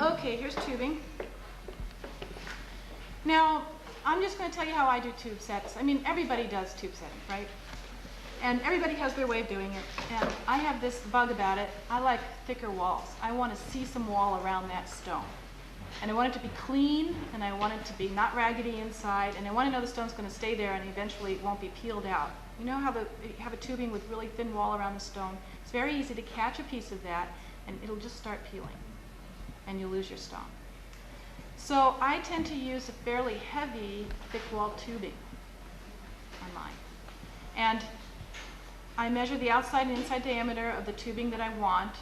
Okay, here's tubing. Now, I'm just going to tell you how I do tube sets. I mean, everybody does tube setting, right? And everybody has their way of doing it. And I have this bug about it. I like thicker walls. I want to see some wall around that stone. And I want it to be clean, and I want it to be not raggedy inside, and I want to know the stone's going to stay there and eventually it won't be peeled out. You know how you have a tubing with really thin wall around the stone? It's very easy to catch a piece of that, and it'll just start peeling, and you'll lose your stone. So I tend to use a fairly heavy, thick wall tubing on mine. And I measure the outside and inside diameter of the tubing that I want.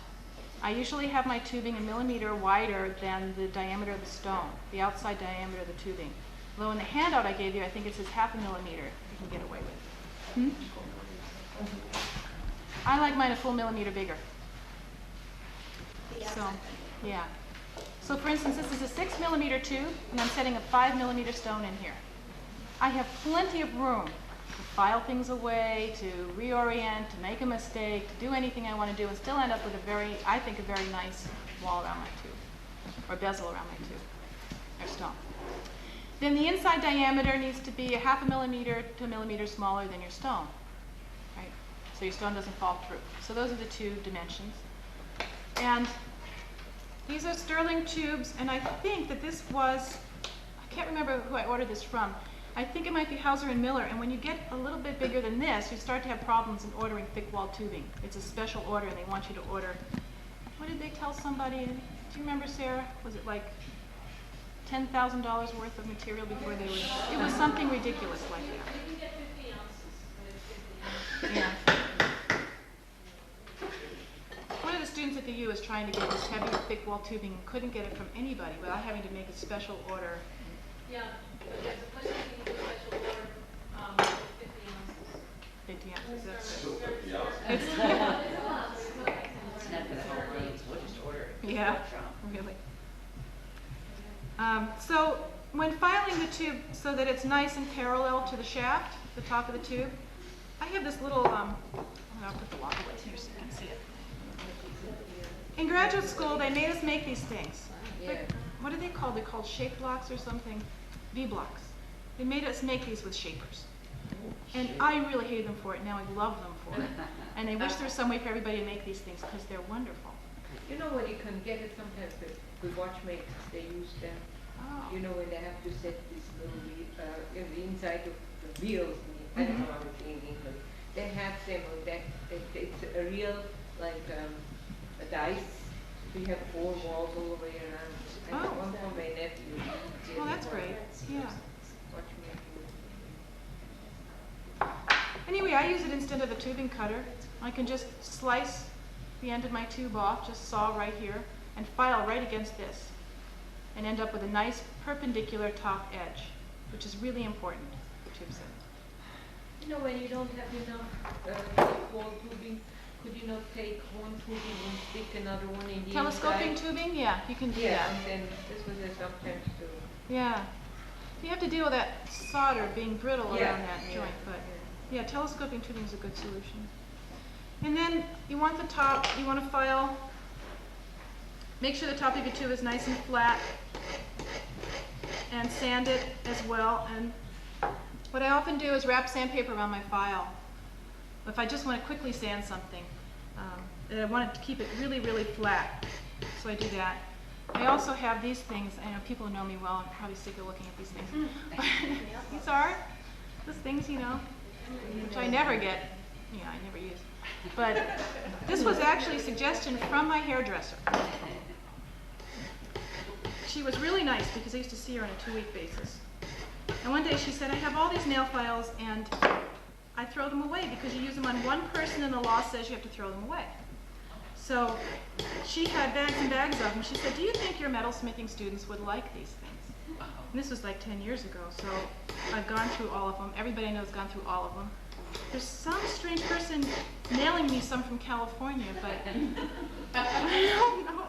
I usually have my tubing a millimeter wider than the diameter of the stone, the outside diameter of the tubing. Though in the handout I gave you, I think it says 0.5 millimeter you can get away with. I like mine a full millimeter bigger. So, yeah. So for instance, this is a 6 millimeter tube, and I'm setting a 5 millimeter stone in here. I have plenty of room to file things away, to reorient, to make a mistake, to do anything I want to do, and still end up with I think, a very nice wall around my tube, or bezel around my tube, or stone. Then the inside diameter needs to be a 0.5 millimeter to a millimeter smaller than your stone, right? So your stone doesn't fall through. So those are the two dimensions. And these are sterling tubes, and I think that this was, I can't remember who I ordered this from. I think it might be Hauser and Miller, and when you get a little bit bigger than this, you start to have problems in ordering thick wall tubing. It's a special order, and they want you to order, what did they tell somebody? Do you remember, Sarah? Was it like $10,000 worth of material before they were, it was something ridiculous like that. You can get 50 ounces. Yeah. One of the students at the U is trying to get this heavy, thick wall tubing and couldn't get it from anybody without having to make a special order. Yeah, but there's a place you can do a special order, 50 ounces. 50 ounces, that's So it. 50 ounces. It's, It's not for the whole room, we'll just order it. yeah, really. So when filing the tube so that it's nice and parallel to the shaft, the top of the tube, I have this little, I'll put the lock away here so you can see it. In graduate school, they made us make these things. Like, what are they called? They're called shape blocks or something? V-blocks. They made us make these with shapers. And I really hated them for it. Now I love them for it. And I wish there was some way for everybody to make these things because they're wonderful. You know when you can get it sometimes with watchmakers, they use them. Oh. You know when they have to set this little wheel, the inside of the wheels, I don't know how to say in English. They have them on that, it's a real, like a dice. So you have 4 walls all the way around. I got one for my nephew. Oh, that's great. Yeah. Anyway, I use it instead of a tubing cutter. I can just slice the end of my tube off, just saw right here, and file right against this, and end up with a nice perpendicular top edge, which is really important for tube setting. You know when you don't have enough wall tubing, could you not take one tubing and stick another one in the Telescoping inside? tubing, yeah, you can do Yeah, that. and then this was sometimes too. Yeah. You have to deal with that solder being brittle Yeah, around that yeah, joint, but yeah. yeah, telescoping tubing is a good solution. And then you want the top, you want to file, make sure the top of your tube is nice and flat, and sand it as well. And what I often do is wrap sandpaper around my file. If I just want to quickly sand something, and I want it to keep it really, really flat, so I do that. I also have these things. I know people who know me well are probably sick of looking at these things. These are those things, you know, which I never get. Yeah, I never use. But this was actually a suggestion from my hairdresser. She was really nice because I used to see her on a 2-week basis. And one day she said, I have all these nail files and I throw them away because you use them on one person and the law says you have to throw them away. So she had bags and bags of them. She said, do you think your metalsmithing students would like these things? And this was like 10 years ago, so I've gone through all of them. Everybody I know has gone through all of them. There's some strange person mailing me some from California, but I don't know.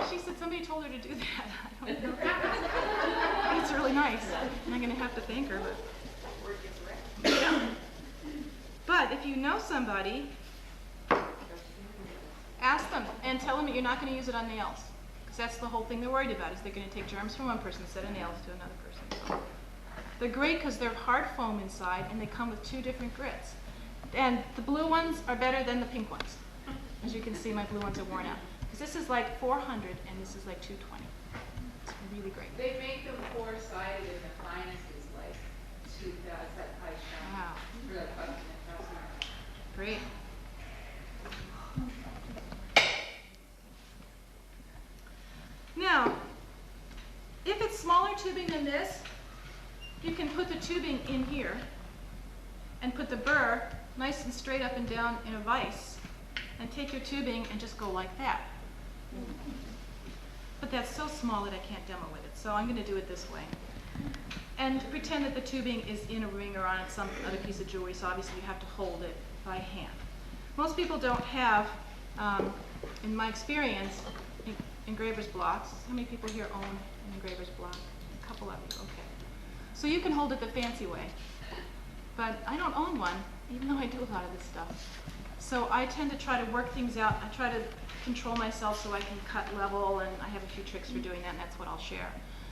She said somebody told her to do that. I don't know. It's really nice. I'm not going to have to thank her, but yeah. But if you know somebody, ask them and tell them that you're not going to use it on nails. because that's the whole thing they're worried about, is they're going to take germs from one person's set of nails to another person. So they're great because they're hard foam inside, and they come with 2 different grits. And the blue ones are better than the pink ones. As you can see, my blue ones are worn out. Because this is like 400, and this is like 220. It's really great. They make them 4-sided, and the finest is like 2,000, that high shine. Wow. For like $1,000. Great. Now, if it's smaller tubing than this, you can put the tubing in here and put the burr nice and straight up and down in a vise and take your tubing and just go like that. But that's so small that I can't demo with it, so I'm going to do it this way. And pretend that the tubing is in a ring or on some other piece of jewelry, so obviously you have to hold it by hand. Most people don't have, in my experience, engraver's blocks. How many people here own an engraver's block? A couple of you, okay. So you can hold it the fancy way. But I don't own one, even though I do a lot of this stuff. So I tend to try to work things out. I try to control myself so I can cut level, and I have a few tricks for doing that, and that's what I'll share.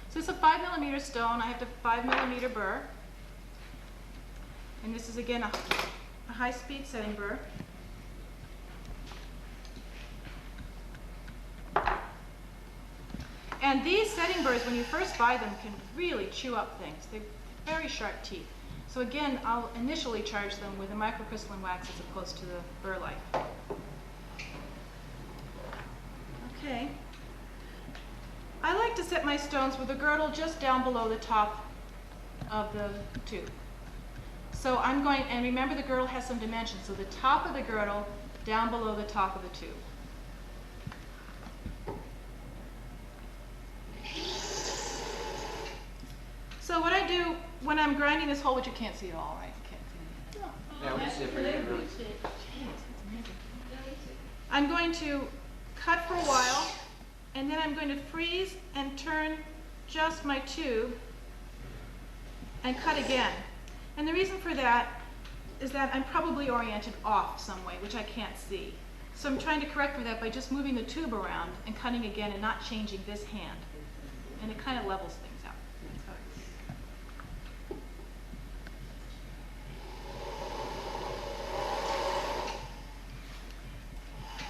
So it's a 5mm stone. I have the 5mm burr. And this is, again, a high-speed setting burr. And these setting burrs, when you first buy them, can really chew up things. They're very sharp teeth. So again, I'll initially charge them with a microcrystalline wax as opposed to the burr life. Okay. I like to set my stones with a girdle just down below the top of the tube. So I'm going, and remember the girdle has some dimensions, so the top of the girdle down below the top of the tube. So what I do when I'm grinding this hole, which you can't see at all, right? You can't see Yeah, we see it pretty good, really. I'm going to cut for a while, and then I'm going to freeze and turn just my tube and cut again. And the reason for that is that I'm probably oriented off some way, which I can't see. So I'm trying to correct for that by just moving the tube around and cutting again and not changing this hand. And it kind of levels things out.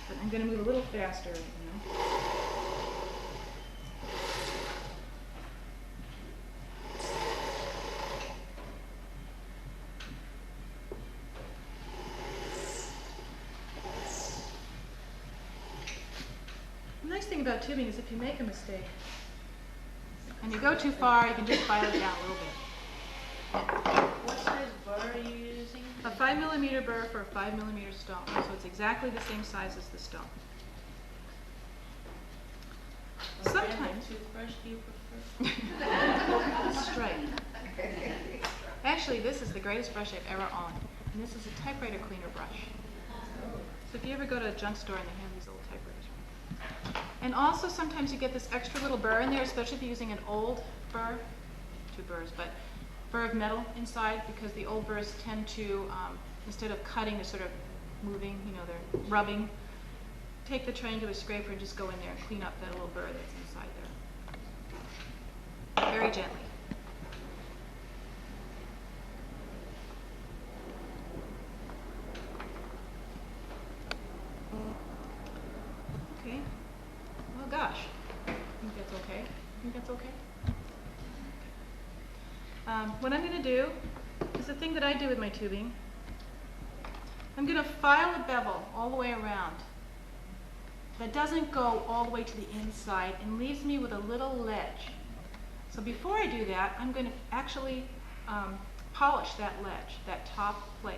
But I'm going to move a little faster right now. The nice thing about tubing is if you make a mistake and you go too far, you can just file it down a little bit. What size burr are you using? A 5mm burr for a 5mm stone, so it's exactly the same size as the stone. What brand Sometimes of toothbrush do you prefer? Stripe. Actually, this is the greatest brush I've ever owned, and this is a typewriter cleaner brush. So if you ever go to a junk store and they have these old typewriters. And also sometimes you get this extra little burr in there, especially if you're using an old burr, 2 burrs, but burr of metal inside, because the old burrs tend to, instead of cutting, they're sort of moving, you know, they're rubbing. Take the triangular scraper and just go in there and clean up that little burr that's inside there. Very gently. Okay. Oh gosh. I think that's okay. I think that's okay. What I'm going to do is the thing that I do with my tubing. I'm going to file a bevel all the way around that doesn't go all the way to the inside and leaves me with a little ledge. So before I do that, I'm going to actually polish that ledge, that top plate.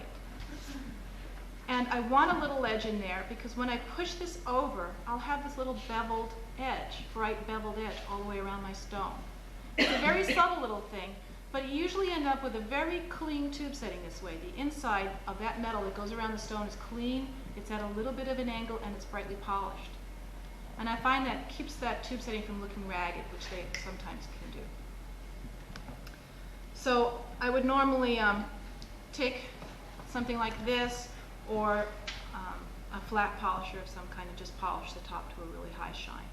And I want a little ledge in there because when I push this over, I'll have this little beveled edge, bright beveled edge all the way around my stone. It's a very subtle little thing, but you usually end up with a very clean tube setting this way. The inside of that metal that goes around the stone is clean, it's at a little bit of an angle, and it's brightly polished. And I find that keeps that tube setting from looking ragged, which they sometimes can do. So I would normally take something like this or a flat polisher of some kind and just polish the top to a really high shine.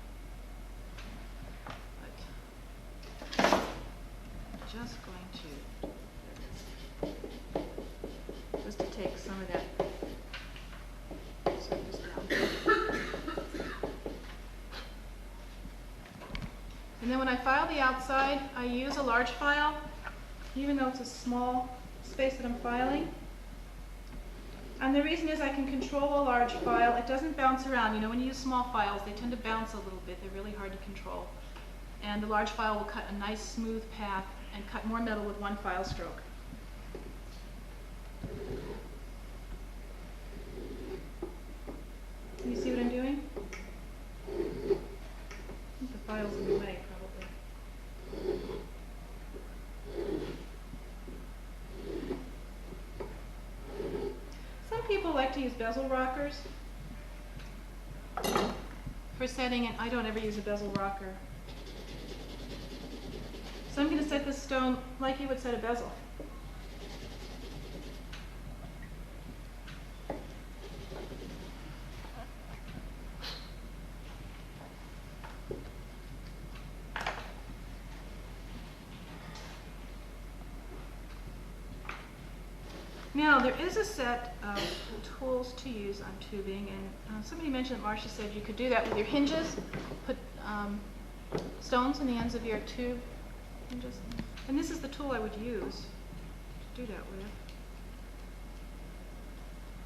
And then when I file the outside, I use a large file, even though it's a small space that I'm filing. And the reason is I can control a large file. It doesn't bounce around. You know, when you use small files, they tend to bounce a little bit. They're really hard to control. And the large file will cut a nice smooth path and cut more metal with one file stroke. Can you see what I'm doing? I think the file's in the way, probably. Some people like to use bezel rockers for setting, and I don't ever use a bezel rocker. So I'm going to set this stone like you would set a bezel. Now, there is a set of tools to use on tubing, and somebody mentioned, Marcia said you could do that with your hinges, put stones in the ends of your tube hinges. And this is the tool I would use to do that with.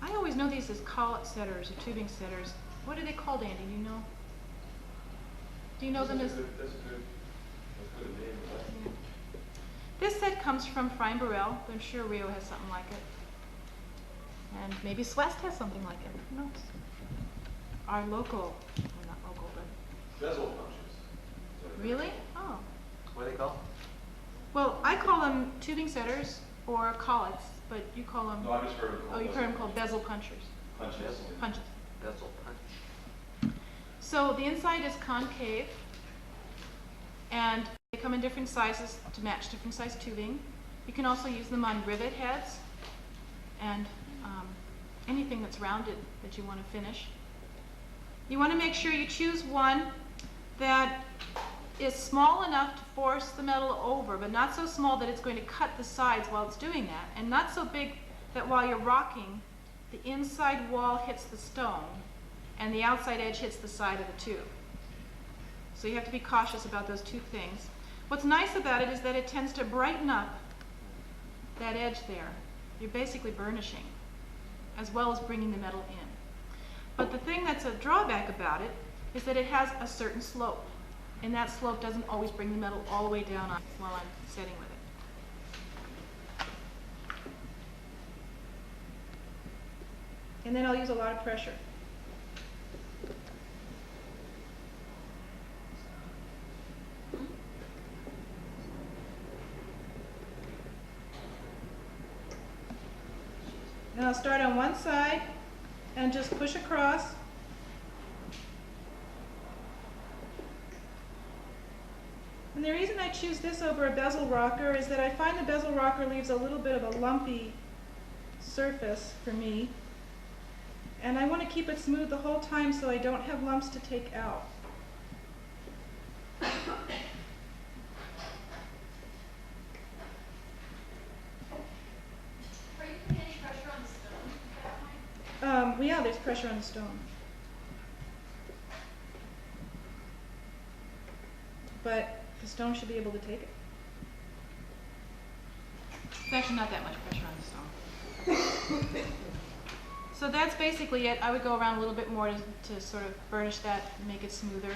I always know these as collet setters or tubing setters. What are they called, Andy? Do you know? Do you know them as? That's a good name. Yeah. This set comes from Frine Burrell, but I'm sure Rio has something like it. And maybe Swest has something like it. Who knows? Our local, well, not local, but. Bezel punches. Really? Oh. What are they called? Well, I call them tubing setters or collets, but you call them. No, I just heard them called. Oh, you've heard them called bezel punchers. Punches. yeah. Punches. Bezel punch. So the inside is concave, and they come in different sizes to match different size tubing. You can also use them on rivet heads and anything that's rounded that you want to finish. You want to make sure you choose one that is small enough to force the metal over, but not so small that it's going to cut the sides while it's doing that, and not so big that while you're rocking, the inside wall hits the stone and the outside edge hits the side of the tube. So you have to be cautious about those two things. What's nice about it is that it tends to brighten up that edge there. You're basically burnishing, as well as bringing the metal in. But the thing that's a drawback about it is that it has a certain slope, and that slope doesn't always bring the metal all the way down on while I'm setting with it. And then I'll use a lot of pressure. And I'll start on one side and just push across. And the reason I choose this over a bezel rocker is that I find the bezel rocker leaves a little bit of a lumpy surface for me. And I want to keep it smooth the whole time so I don't have lumps to take out. Well, yeah, there's pressure on the stone. But the stone should be able to take it. There's actually not that much pressure on the stone. So that's basically it. I would go around a little bit more to sort of burnish that and make it smoother.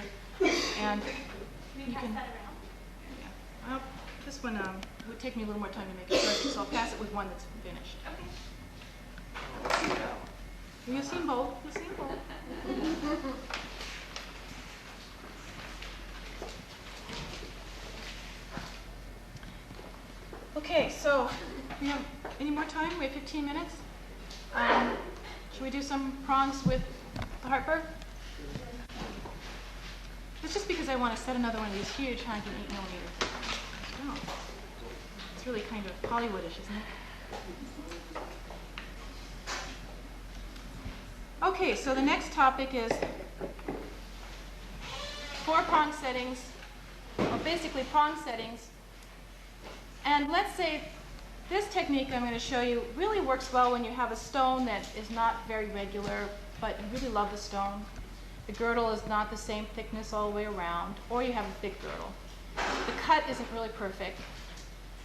And you can. That around. Yeah. Well, this one would take me a little more time to make it perfect, so I'll pass it with one that's finished. Okay. You've seen both. You've seen both. Okay, so we have any more time? We have 15 minutes. Should we do some prongs with the Hartberg? It's just because I want to set another one of these huge 108 millimeter stones. It's really kind of Hollywoodish, isn't it? Okay, so the next topic is 4 prong settings, or basically prong settings. And let's say this technique I'm going to show you really works well when you have a stone that is not very regular, but you really love the stone. The girdle is not the same thickness all the way around, or you have a thick girdle. the cut isn't really perfect,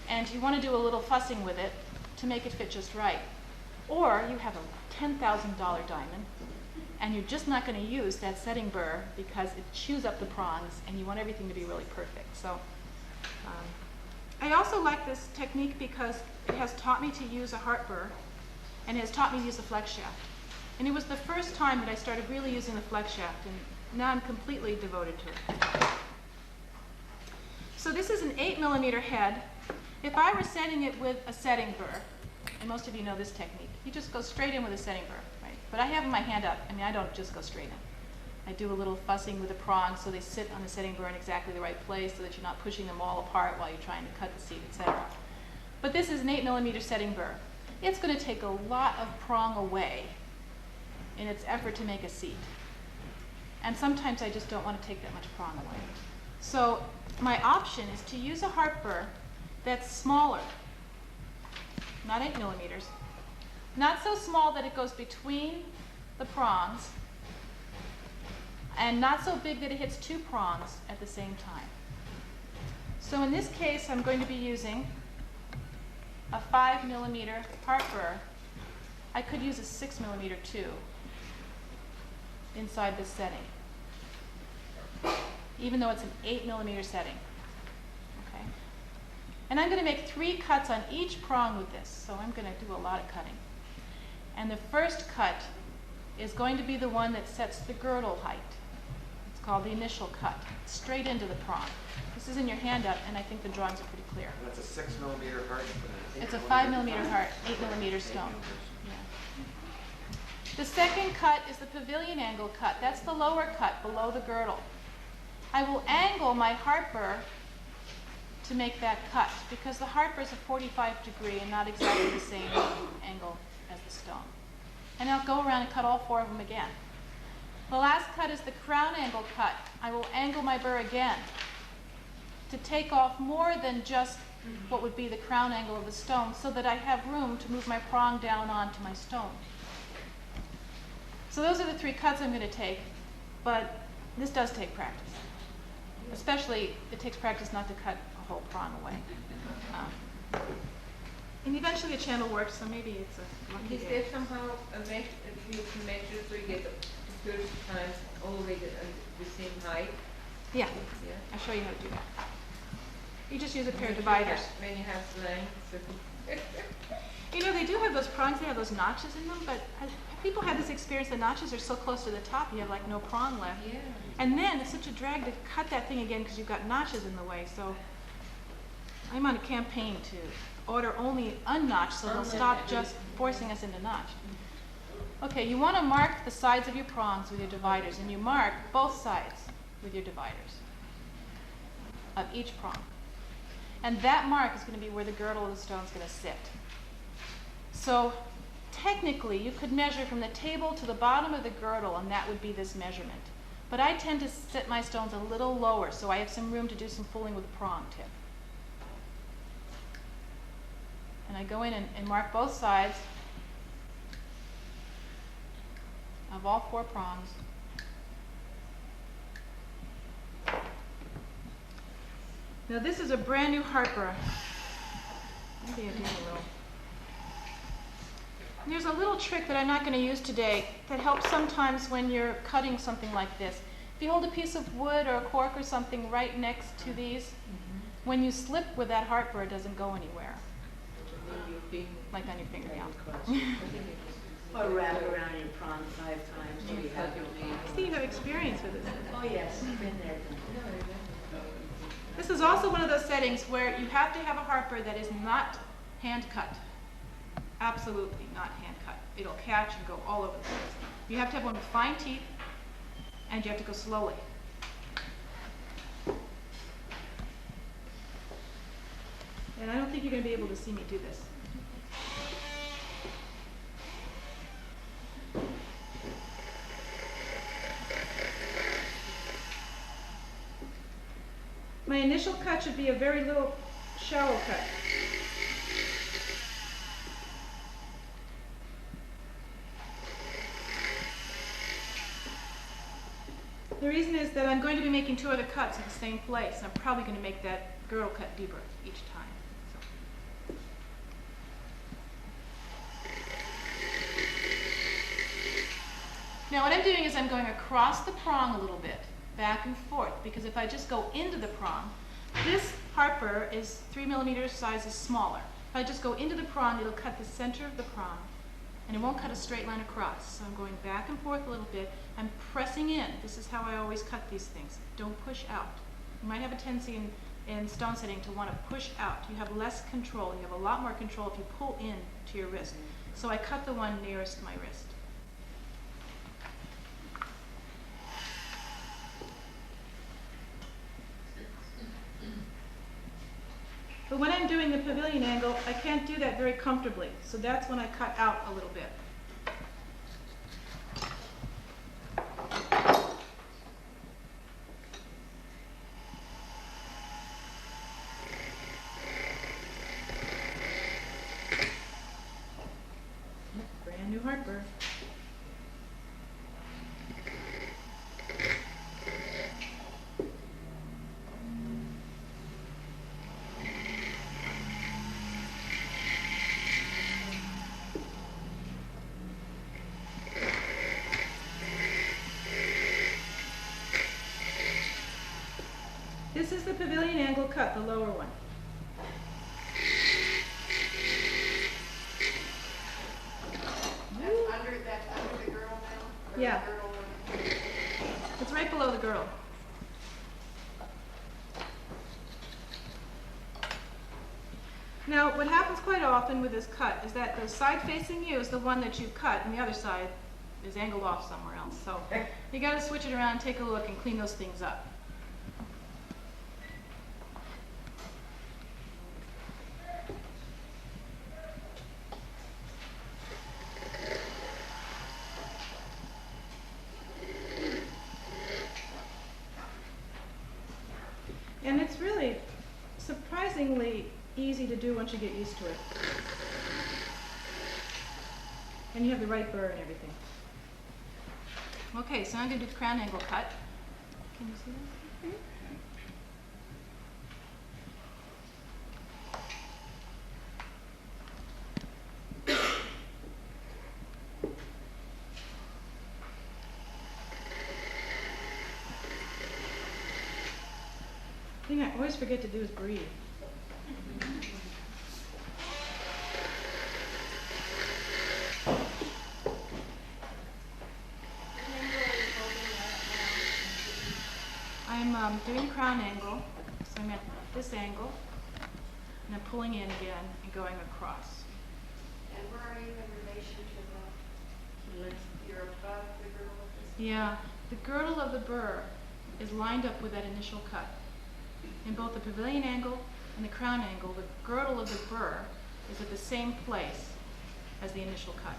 and you want to do a little fussing with it to make it fit just right. Or you have a $10,000 diamond, and you're just not going to use that setting burr because it chews up the prongs, and you want everything to be really perfect. So I also like this technique because it has taught me to use a heart burr, and it has taught me to use a flex shaft. And it was the first time that I started really using the flex shaft, and now I'm completely devoted to it. So this is an 8mm head. If I were setting it with a setting burr, and most of you know this technique, you just go straight in with a setting burr, right? But I have my hand up. I mean, I don't just go straight in. I do a little fussing with the prongs so they sit on the setting burr in exactly the right place so that you're not pushing them all apart while you're trying to cut the seat, etc. But this is an 8mm setting burr. It's going to take a lot of prong away in its effort to make a seat. And sometimes I just don't want to take that much prong away. So my option is to use a heart burr that's smaller, not 8mm, not so small that it goes between the prongs, and not so big that it hits two prongs at the same time. So in this case, I'm going to be using a 5mm heart burr. I could use a 6mm too inside this setting, even though it's an 8mm setting. Okay? And I'm going to make 3 cuts on each prong with this, so I'm going to do a lot of cutting. And the first cut is going to be the one that sets the girdle height. It's called the initial cut, straight into the prong. This is in your handout, and I think the drawings are pretty clear. And that's a 6mm heart? It's a 5mm heart, 8mm stone. Yeah. The second cut is the pavilion angle cut. That's the lower cut below the girdle. I will angle my heart burr to make that cut because the heart burr is a 45-degree and not exactly the same angle as the stone. And I'll go around and cut all 4 of them again. The last cut is the crown angle cut. I will angle my burr again to take off more than just what would be the crown angle of the stone so that I have room to move my prong down onto my stone. So those are the 3 cuts I'm going to take, but this does take practice. Especially, it takes practice not to cut a whole prong away. And eventually a channel works, so maybe it's a lucky Is day. there somehow a measure, you can measure so you get the 30 times all the way to the same height? Yeah, Yeah. I'll show you how to do that. You just use a pair of dividers. When you have length. You know, they do have those prongs, they have those notches in them, but people have this experience, the notches are so close to the top, you have like no prong left. Yeah. And then it's such a drag to cut that thing again because you've got notches in the way. So I'm on a campaign to order only unnotched so they'll stop just forcing us into notch. Okay, you want to mark the sides of your prongs with your dividers, and you mark both sides with your dividers of each prong. And that mark is going to be where the girdle of the stone is going to sit. So technically, you could measure from the table to the bottom of the girdle, and that would be this measurement. But I tend to set my stones a little lower, so I have some room to do some fooling with the prong tip. And I go in and mark both sides of all 4 prongs. Now this is a brand new heart burr. Maybe I do a little. And there's a little trick that I'm not going to use today that helps sometimes when you're cutting something like this. If you hold a piece of wood or a cork or something right next to these, when you slip with that heart burr, it doesn't go anywhere. Like on your finger, yeah. Or wrap around your prong 5 times so you have your I see you have experience with this. Oh, yes, been there, done that. This is also one of those settings where you have to have a heart burr that is not hand cut. Absolutely not hand cut. It'll catch and go all over the place. You have to have one with fine teeth, and you have to go slowly. And I don't think you're going to be able to see me do this. My initial cut should be a very little shallow cut. The reason is that I'm going to be making 2 other cuts in the same place. I'm probably going to make that girdle cut deeper each time. So. Now what I'm doing is I'm going across the prong a little bit, back and forth, because if I just go into the prong, this Harper is 3 millimeters, size is smaller. If I just go into the prong, it'll cut the center of the prong, and it won't cut a straight line across. So I'm going back and forth a little bit. I'm pressing in. This is how I always cut these things. Don't push out. You might have a tendency in stone setting to want to push out. You have less control. You have a lot more control if you pull in to your wrist. So I cut the one nearest my wrist. But when I'm doing the pavilion angle, I can't do that very comfortably. So that's when I cut out a little bit. Brand new Harper. This is the pavilion angle cut, the lower one. That's under the girdle now? Or Yeah. the girdle one? It's right below the girdle. Now, what happens quite often with this cut is that the side facing you is the one that you cut, and the other side is angled off somewhere else. So you got to switch it around, take a look, and clean those things up. And it's really surprisingly easy to do once you get used to it. And you have the right burr and everything. Okay, so I'm going to do the crown angle cut. Can you see that? The thing I always forget to do is breathe. I'm doing a crown angle, so I'm at this angle, and I'm pulling in again and going across. And where are you in relation to the, you're above the girdle of this? Yeah, the girdle of the burr is lined up with that initial cut. In both the pavilion angle and the crown angle, the girdle of the burr is at the same place as the initial cut.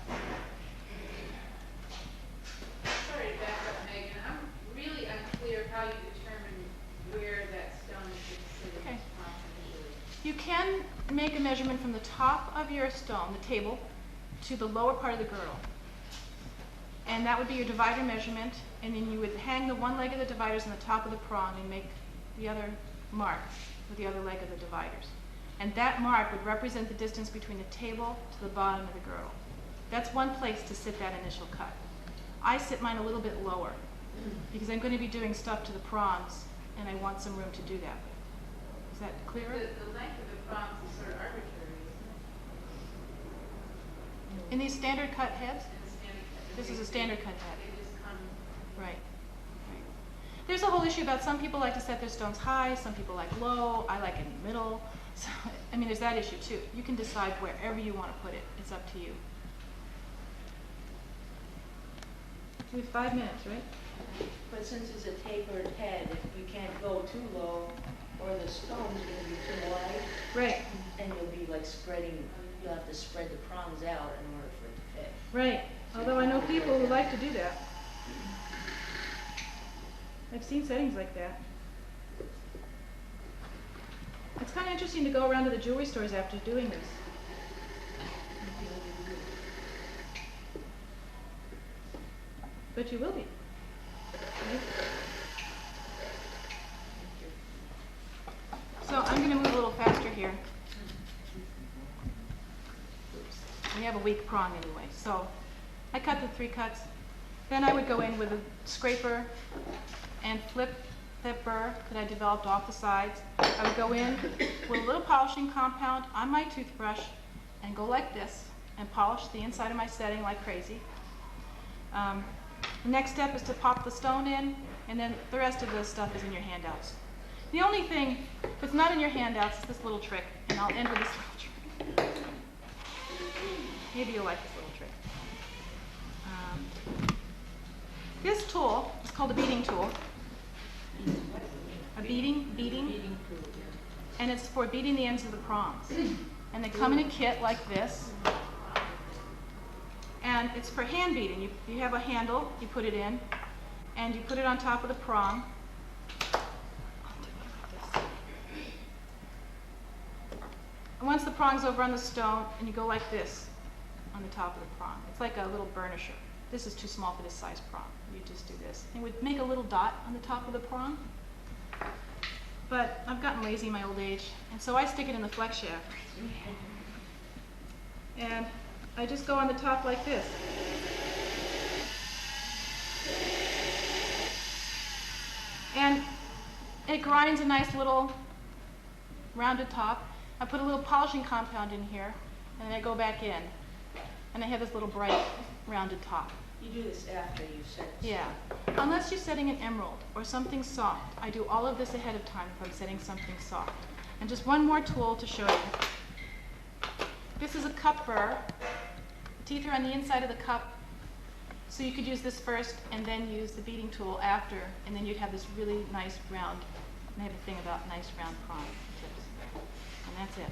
Sorry to back up, Megan. I'm really unclear how you determine where that stone should sit in Okay. this process. You can make a measurement from the top of your stone, the table, to the lower part of the girdle. And that would be your divider measurement, and then you would hang the one leg of the dividers on the top of the prong and make the other mark with the other leg of the dividers. And that mark would represent the distance between the table to the bottom of the girdle. That's one place to sit that initial cut. I sit mine a little bit lower because I'm going to be doing stuff to the prongs, and I want some room to do that. Is that clearer? The length of the prongs is sort of arbitrary, isn't In these standard cut heads? it? In the standard cut. This is a standard cut head. They just come. Right. Right. There's a whole issue about some people like to set their stones high, some people like low, I like in the middle. So, I mean, there's that issue too. You can decide wherever you want to put it. It's up to you. We have 5 minutes, right? But since it's a tapered head, if you can't go too low, or the stone's gonna be too wide, Right, and you'll be like spreading, you'll have to spread the prongs out in order for it to fit. right. Although I know people who like to do that. I've seen settings like that. It's kind of interesting to go around to the jewelry stores after doing this. But you will be. Right? I'm going to move a little faster here. Oops. We have a weak prong anyway. So I cut the 3 cuts. Then I would go in with a scraper and flip that burr that I developed off the sides. I would go in with a little polishing compound on my toothbrush and go like this and polish the inside of my setting like crazy. The next step is to pop the stone in, and then the rest of the stuff is in your handouts. The only thing that's not in your handouts is this little trick, and I'll end with this little trick. Maybe you'll like this little trick. This tool is called a beading tool. A beading, and it's for beading the ends of the prongs. And they come in a kit like this, and it's for hand beading. You have a handle, you put it in, and you put it on top of the prong. And once the prong's over on the stone, and you go like this on the top of the prong. It's like a little burnisher. This is too small for this size prong. You just do this. And would make a little dot on the top of the prong. But I've gotten lazy in my old age, and so I stick it in the flex shaft. And I just go on the top like this. And it grinds a nice little rounded top. I put a little polishing compound in here, and then I go back in. And I have this little bright rounded top. You do this after you set the Yeah. Unless you're setting an emerald or something soft. I do all of this ahead of time if I'm setting something soft. And just one more tool to show you. This is a cup burr. The teeth are on the inside of the cup. So you could use this first and then use the beading tool after, and then you'd have this really nice round, and I have a thing about nice round prong tips. And that's it.